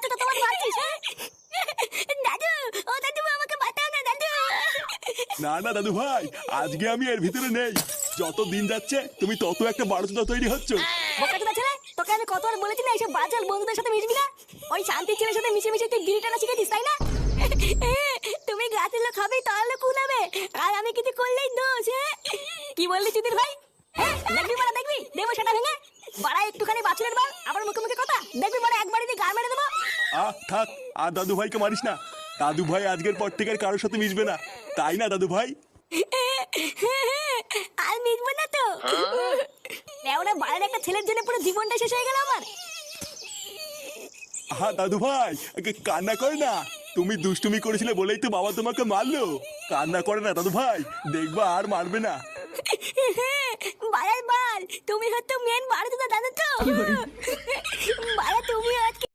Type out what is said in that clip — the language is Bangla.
বাচ্চা তো তোমার মারছিস? দাদু, ও দাদু আমাকে বাঁচাও না দাদু। না না দাদু ভাই, আজকে আমি এর ভিতরে নেই। যত দিন যাচ্ছে তুমি তত একটা বারোচোদা তৈরি হচ্ছ। বোকাচোদা ছেলে, তোকে আমি কতবার বলেছি না এইসব বাজার বন্ধুদের সাথে মিশবি না? ওই শান্তির ছেলের সাথে মিশে মিশে তুই গিরিটানা শিখেছিস, তাই না? তুমি গাছের লোক হবে তাহলে কুলাবে, আর আমি কিছু করলেই দোষ। কি বললি চুদির ভাই? দেখবি বাড়া, দেখবি দেবো সেটা ভেঙে। বাড়া একটুখানি বাছুরের বাল, আবার মুখে মুখে কথা। দেখবি বাড়া একবারই দিয়ে গাল মেরে দেবো। থাক, আর দাদু ভাইকে মারিস না। দাদু ভাই আজকের পর থেকে আর কারোর সাথে মিশবে না, তাই না দাদু ভাই? আর মিটবো না তো। ওরা বাড়ির একটা ছেলের জন্য পুরো জীবনটা শেষ হয়ে গেল আমার। দাদু ভাই কান্না করে না। তুমি দুষ্টুমি করেছিলে বলেই তো বাবা তোমাকে মারলো। কান্না করে না দাদু ভাই, দেখবা আর মারবে না। বাড়ার বাল, তুমি হয়তো মেন বাড়া দাদু তো। বাড়া তুমি আজকে